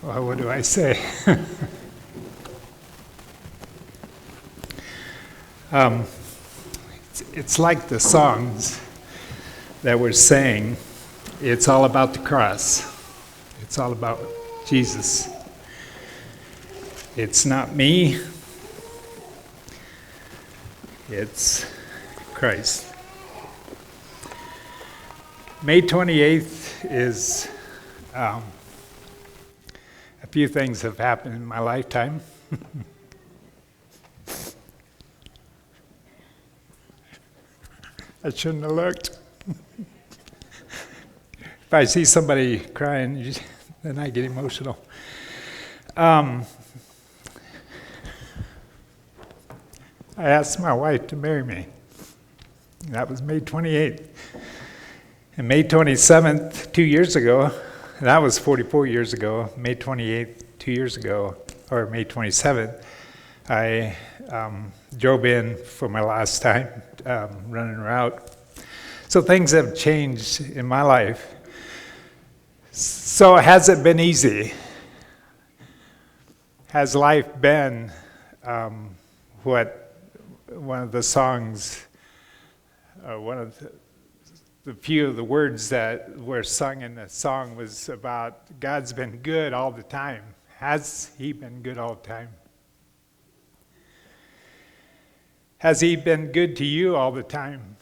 Well, what do I say? It's like the songs that we're saying. It's all about the cross. It's all about Jesus. It's not me. It's Christ. May 28th is, a few things have happened in my lifetime. I shouldn't have looked. If I see somebody crying, then I get emotional. I asked my wife to marry me. That was May 28th. And May 27th, 2 years ago, that was 44 years ago, May 28th, 2 years ago, or May 27th, I drove in for my last time running a route. So things have changed in my life. So has it been easy? Has life been what one of the songs, one of the few of the words that were sung in the song was about God's been good all the time. Has He been good all the time? Has He been good to you all the time?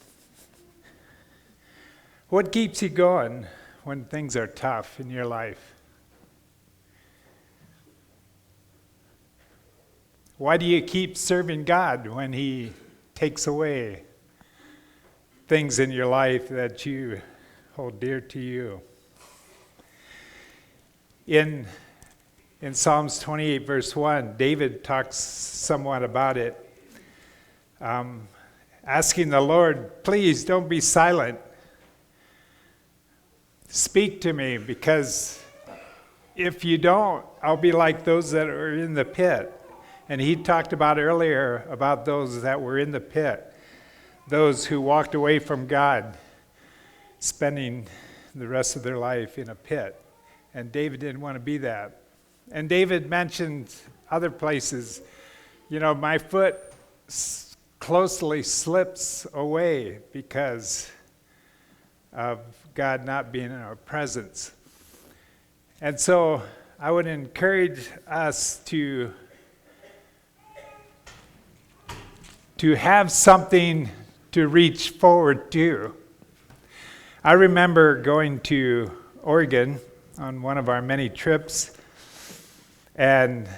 What keeps you going when things are tough in your life? Why do you keep serving God when He takes away things in your life that you hold dear to you? In Psalms 28, verse 1, David talks somewhat about it, asking the Lord, please don't be silent. Speak to me, because if you don't, I'll be like those that are in the pit. And he talked about earlier about those that were in the pit, those who walked away from God, spending the rest of their life in a pit. And David didn't want to be that. And David mentioned other places, my foot closely slips away because of God not being in our presence. And so I would encourage us to have something to reach forward to. I remember going to Oregon on one of our many trips, and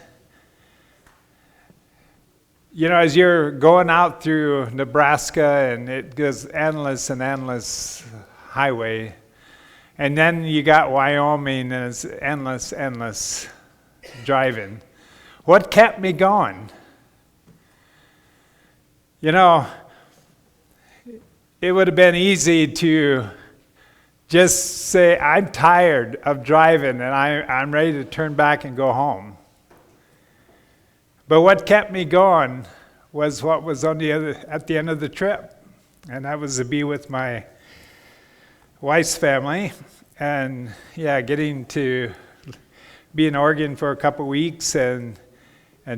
as you're going out through Nebraska, and it goes endless and endless highway, and then you got Wyoming, and it's endless driving. What kept me going? It would have been easy to just say, I'm tired of driving and I'm ready to turn back and go home. But what kept me going was what was at the end of the trip. And that was to be with my wife's family. And getting to be in Oregon for a couple weeks and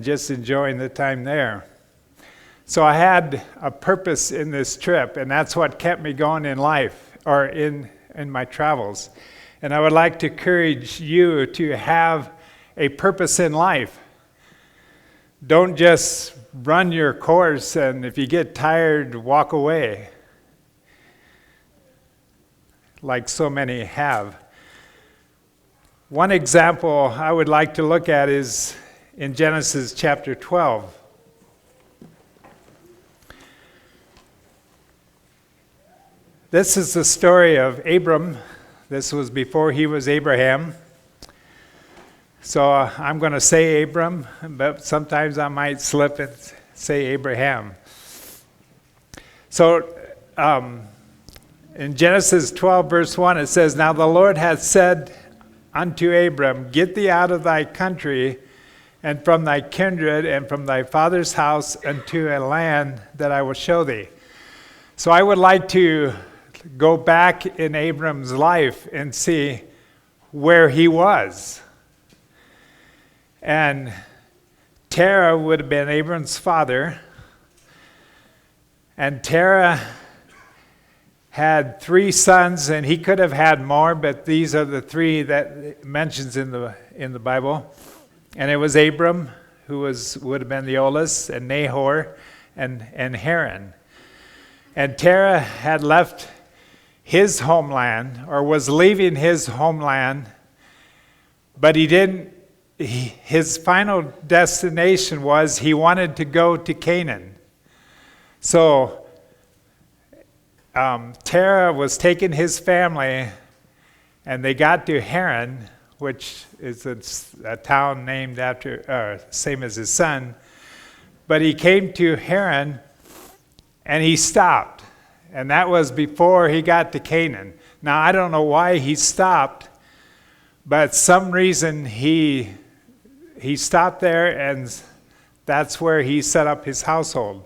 just enjoying the time there. So I had a purpose in this trip, and that's what kept me going in life, or in my travels. And I would like to encourage you to have a purpose in life. Don't just run your course, and if you get tired, walk away, like so many have. One example I would like to look at is in Genesis chapter 12. This is the story of Abram. This was before he was Abraham. So I'm going to say Abram, but sometimes I might slip and say Abraham. So in Genesis 12, verse 1, it says, Now the Lord hath said unto Abram, Get thee out of thy country, and from thy kindred, and from thy father's house, unto a land that I will show thee. So I would like to go back in Abram's life and see where he was. And Terah would have been Abram's father. And Terah had 3 sons, and he could have had more, but these are the 3 that it mentions in the Bible. And it was Abram, who would have been the oldest, and Nahor, and Haran. And Terah had left his homeland, or was leaving his homeland, but he didn't. His final destination was he wanted to go to Canaan. So Terah was taking his family, and they got to Haran, which is a town named after, same as his son. But he came to Haran, and he stopped. And that was before he got to Canaan. Now, I don't know why he stopped, but some reason he stopped there, and that's where he set up his household.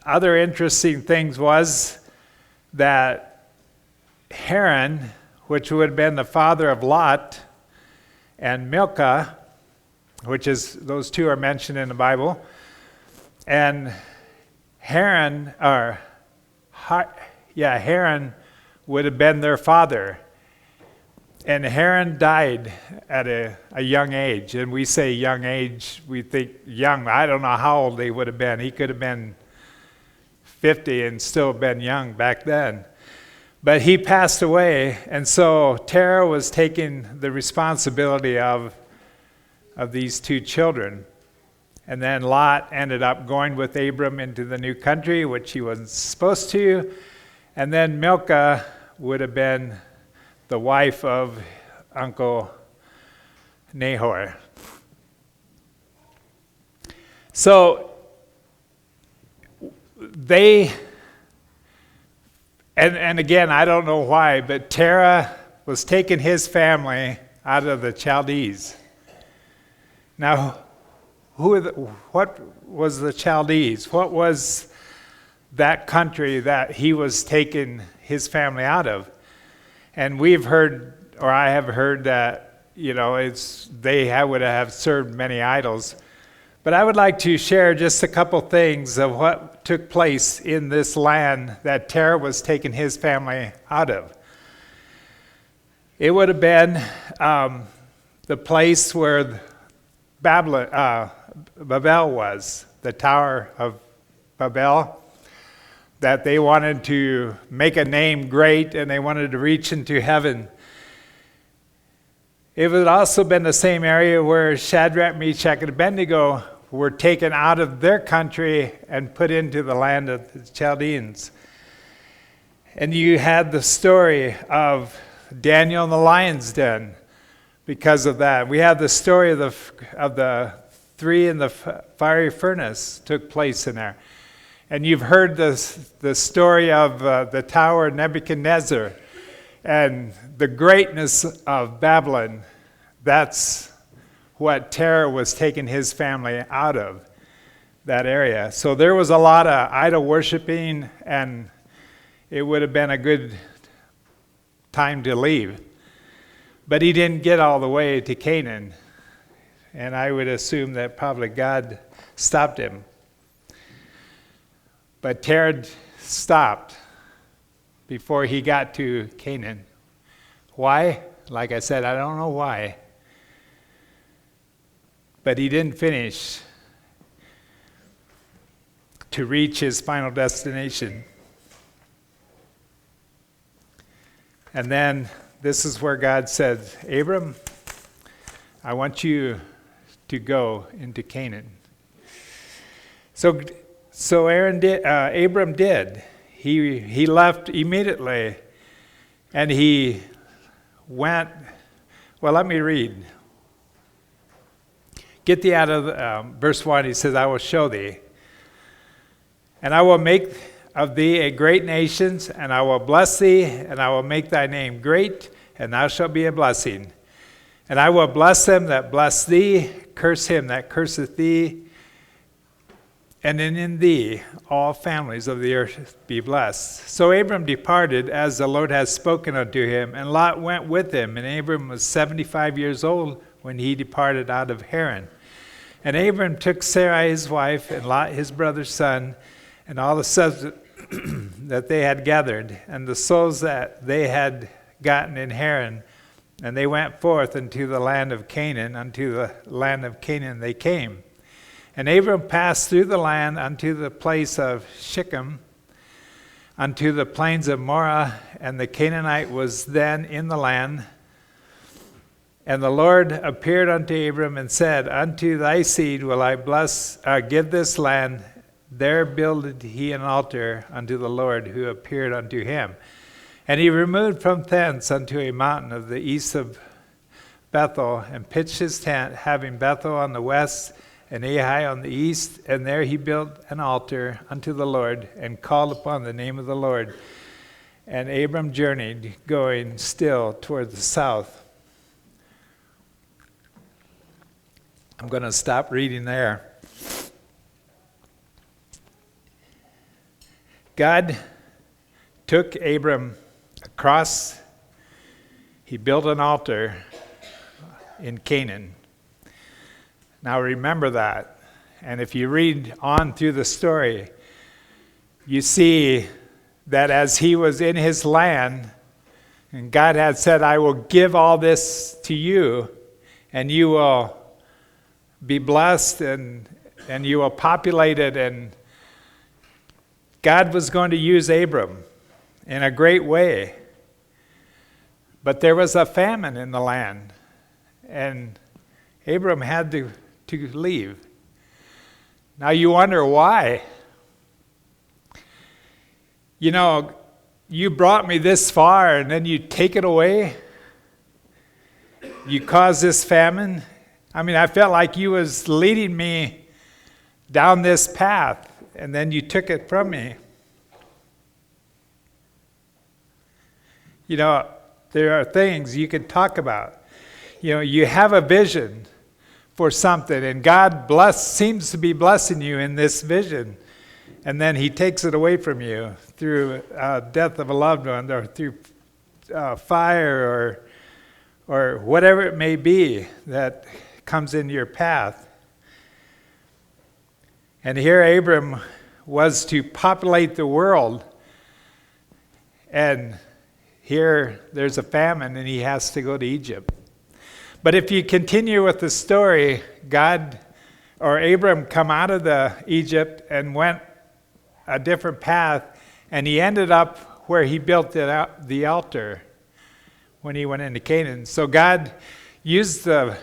Other interesting things was that Haran, which would have been the father of Lot, and Milcah, which is, those 2 are mentioned in the Bible, and Haran would have been their father. And Haran died at a young age. And we say young age, we think young. I don't know how old he would have been. He could have been 50 and still been young back then. But he passed away, and so Terah was taking the responsibility of these 2 children. And then Lot ended up going with Abram into the new country, which he wasn't supposed to. And then Milcah would have been the wife of Uncle Nahor. So they, and again, I don't know why, but Terah was taking his family out of the Chaldees. Now, what was the Chaldees? What was that country that he was taking his family out of? And we've heard, or I have heard that, they would have served many idols. But I would like to share just a couple things of what took place in this land that Terah was taking his family out of. It would have been the place where Babel was, the Tower of Babel, that they wanted to make a name great and they wanted to reach into heaven. It would also been the same area where Shadrach, Meshach, and Abednego were taken out of their country and put into the land of the Chaldeans. And you had the story of Daniel in the lion's den because of that. We have the story of the 3 in the fiery furnace took place in there. And you've heard the story of the Tower of Nebuchadnezzar and the greatness of Babylon. That's what Terah was taking his family out of, that area. So there was a lot of idol worshiping, and it would have been a good time to leave. But he didn't get all the way to Canaan, and I would assume that probably God stopped him. But Terah stopped before he got to Canaan. Why? Like I said, I don't know why. But he didn't finish to reach his final destination. And then this is where God said, Abram, I want you to go into Canaan. So Abram did. He left immediately, and he went. Well, let me read. Get thee out of verse 1. He says, I will show thee, and I will make of thee a great nation, and I will bless thee, and I will make thy name great, and thou shalt be a blessing. And I will bless them that bless thee, curse him that curseth thee, and in thee all families of the earth be blessed. So Abram departed, as the Lord had spoken unto him, and Lot went with him. And Abram was 75 years old when he departed out of Haran. And Abram took Sarai his wife, and Lot his brother's son, and all the substance that they had gathered, and the souls that they had gotten in Haran. And they went forth unto the land of Canaan. Unto the land of Canaan they came. And Abram passed through the land unto the place of Shechem, unto the plains of Moreh, and the Canaanite was then in the land. And the Lord appeared unto Abram and said, Unto thy seed will I give this land. There builded he an altar unto the Lord who appeared unto him. And he removed from thence unto a mountain of the east of Bethel, and pitched his tent, having Bethel on the west, and Ai on the east, and there he built an altar unto the Lord, and called upon the name of the Lord. And Abram journeyed, going still toward the south. I'm going to stop reading there. God took Abram across. He built an altar in Canaan. Now remember that. And if you read on through the story, you see that as he was in his land, and God had said, I will give all this to you, and you will be blessed, and you will populate it. And God was going to use Abram in a great way. But there was a famine in the land, and Abram had to leave. Now you wonder why. You know, you brought me this far and then you take it away. You caused this famine. I mean, I felt like you was leading me down this path and then you took it from me. You know, there are things you can talk about. You know, you have a vision for something, and God seems to be blessing you in this vision, and then he takes it away from you through death of a loved one, or through fire, or whatever it may be that comes into your path. And here Abram was to populate the world, and here there's a famine, and he has to go to Egypt. But if you continue with the story, Abram come out of Egypt and went a different path, and he ended up where he built the altar when he went into Canaan. So God used the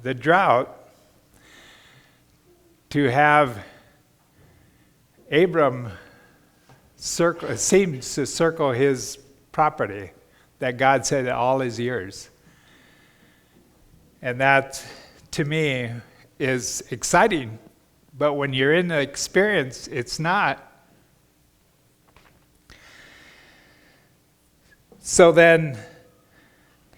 drought to have Abram seems to circle his property that God said all is yours. And that, to me, is exciting. But when you're in the experience, it's not. So then,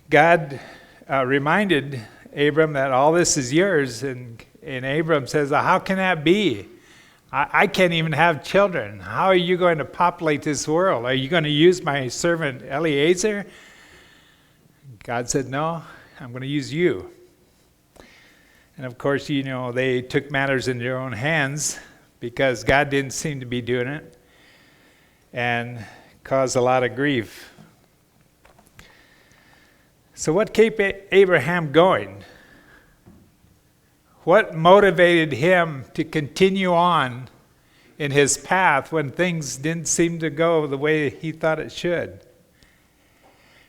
God reminded Abram that all this is yours. And Abram says, how can that be? I can't even have children. How are you going to populate this world? Are you going to use my servant Eliezer? God said, no, I'm going to use you. And of course, you know, they took matters in their own hands because God didn't seem to be doing it and caused a lot of grief. So what kept Abraham going? What motivated him to continue on in his path when things didn't seem to go the way he thought it should?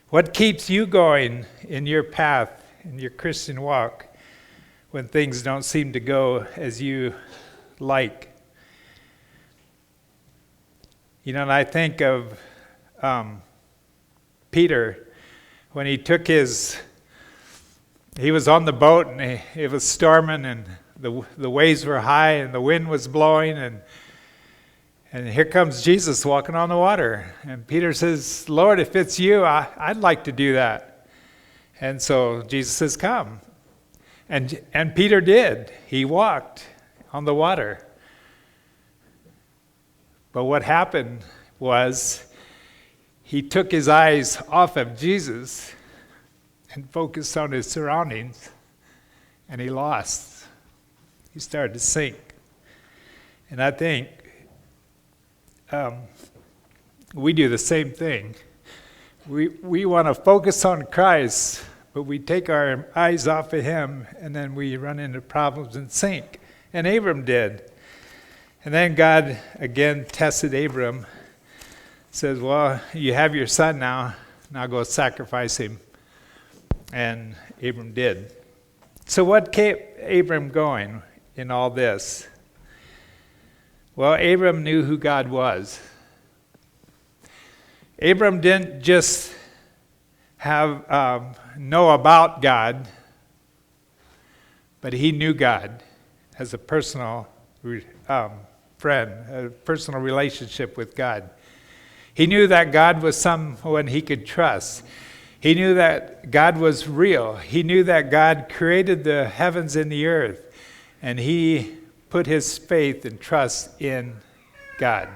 What keeps you going in your path, in your Christian walk, when things don't seem to go as you like? You know, and I think of Peter when he was on the boat and it was storming and the waves were high and the wind was blowing and here comes Jesus walking on the water. And Peter says, Lord, if it's you, I'd like to do that. And so Jesus says, come. And Peter did. He walked on the water. But what happened was he took his eyes off of Jesus and focused on his surroundings, and he lost. He started to sink. And I think we do the same thing. We want to focus on Christ, but we take our eyes off of him, and then we run into problems and sink. And Abram did. And then God again tested Abram, says, well, you have your son now go sacrifice him. And Abram did. So what kept Abram going in all this? Well, Abram knew who God was. Abram didn't just know about God, but he knew God as a personal friend, a personal relationship with God. He knew that God was someone he could trust. He knew that God was real. He knew that God created the heavens and the earth, and he put his faith and trust in God.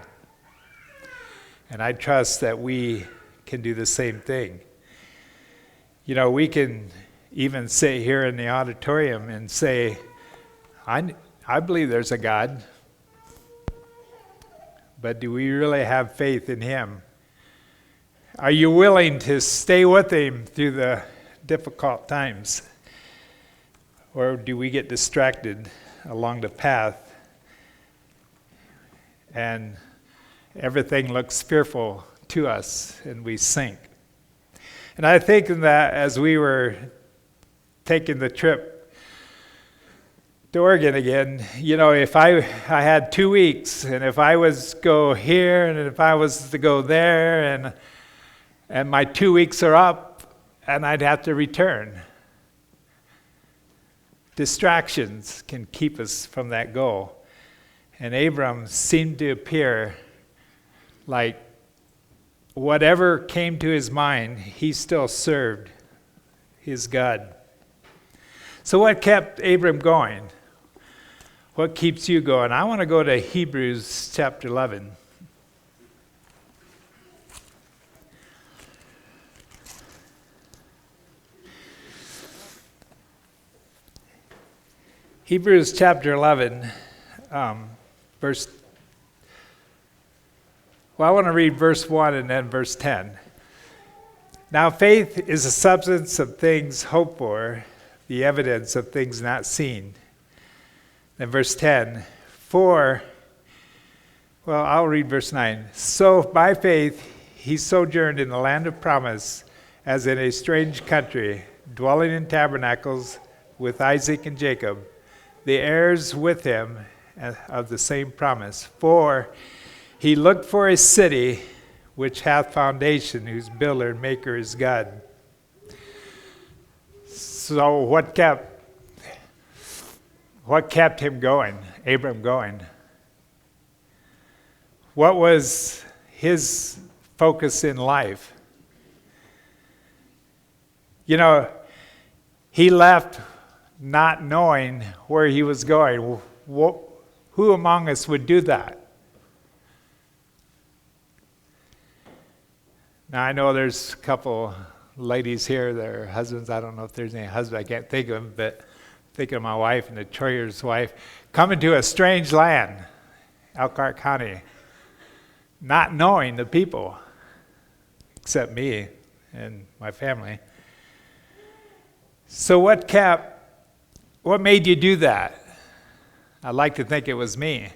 And I trust that we can do the same thing. You know, we can even sit here in the auditorium and say, I believe there's a God, but do we really have faith in him? Are you willing to stay with him through the difficult times? Or do we get distracted along the path and everything looks fearful to us and we sink? And I think that as we were taking the trip to Oregon again, you know, if I had 2 weeks, and if I was go here, and if I was to go there, and my 2 weeks are up, and I'd have to return. Distractions can keep us from that goal. And Abram seemed to appear like whatever came to his mind, he still served his God. So what kept Abram going? What keeps you going? I want to go to Hebrews chapter 11. Hebrews chapter 11, verse. Well, I want to read verse 1 and then verse 10. Now faith is the substance of things hoped for, the evidence of things not seen. Then verse 10, I'll read verse 9. So by faith he sojourned in the land of promise, as in a strange country, dwelling in tabernacles with Isaac and Jacob, the heirs with him of the same promise. For he looked for a city which hath foundation, whose builder and maker is God. So what kept him going, Abram going? What was his focus in life? You know, he left not knowing where he was going. Who among us would do that? Now, I know there's a couple ladies here, their husbands. I don't know if there's any husband. I can't think of them, but thinking of my wife and the Troyer's wife, coming to a strange land, Elkhart County, not knowing the people, except me and my family. So what made you do that? I'd like to think it was me.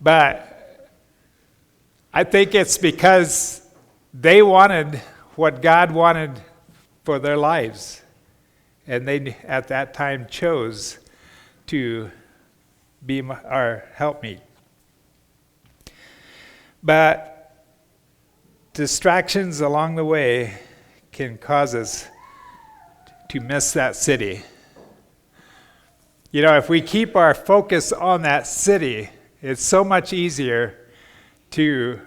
But I think it's because they wanted what God wanted for their lives. And they, at that time, chose to be our helpmeet. But distractions along the way can cause us to miss that city. You know, if we keep our focus on that city, it's so much easier to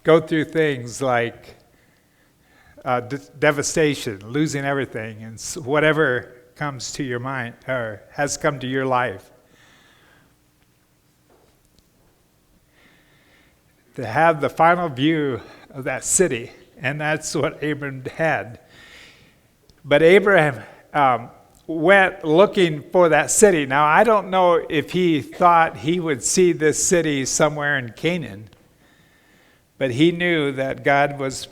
go through things like devastation, losing everything, and whatever comes to your mind or has come to your life. to have the final view of that city, and that's what Abraham had. But Abraham went looking for that city. Now, I don't know if he thought he would see this city somewhere in Canaan, but he knew that God was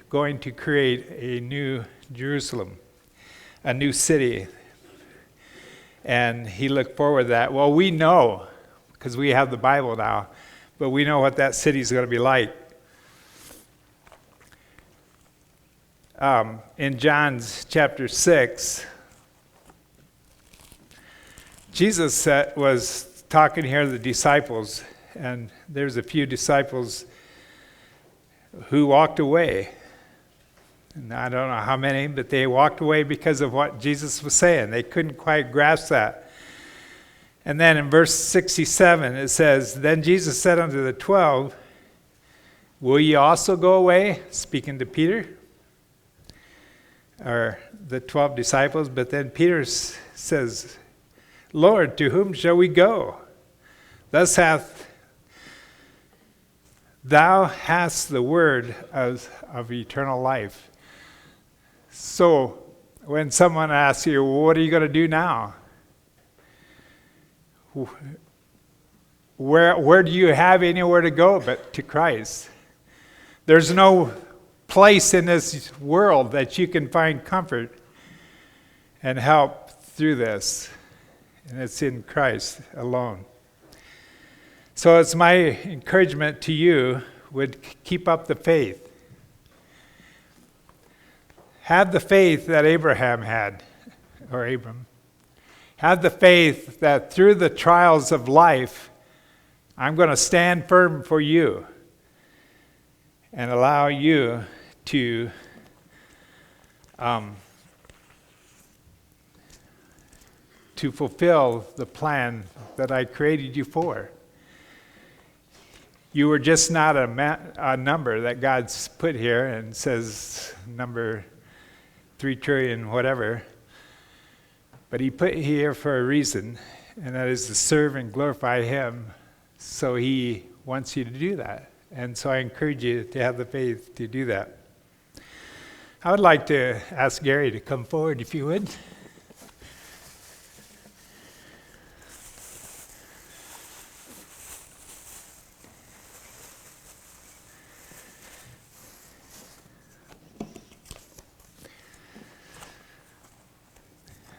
going to create a new Jerusalem, a new city. And he looked forward to that. Well, we know, because we have the Bible now, but we know what that city is going to be like. In John's chapter 6, Jesus was talking here to the disciples, and there's a few disciples who walked away. And I don't know how many, but they walked away because of what Jesus was saying. They couldn't quite grasp that. And then in verse 67, it says, "Then Jesus said unto the 12, Will ye also go away?" Speaking to Peter, or the 12 disciples. But then Peter says, "Lord, to whom shall we go? Thou hast the word of eternal life." So when someone asks you, well, what are you going to do now? Where do you have anywhere to go but to Christ? There's no place in this world that you can find comfort and help through this. And it's in Christ alone. So it's my encouragement to you, would keep up the faith. Have the faith that Abraham had, or Abram. Have the faith that through the trials of life, I'm going to stand firm for you and allow you to fulfill the plan that I created you for. You were just not a number that God's put here and says number 3 trillion, whatever. But he put here for a reason, and that is to serve and glorify him. So he wants you to do that. And so I encourage you to have the faith to do that. I would like to ask Gary to come forward, if you would.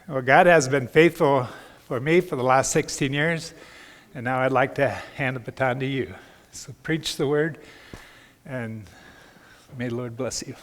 Well, God has been faithful for me for the last 16 years, and now I'd like to hand the baton to you. So preach the word, and may the Lord bless you.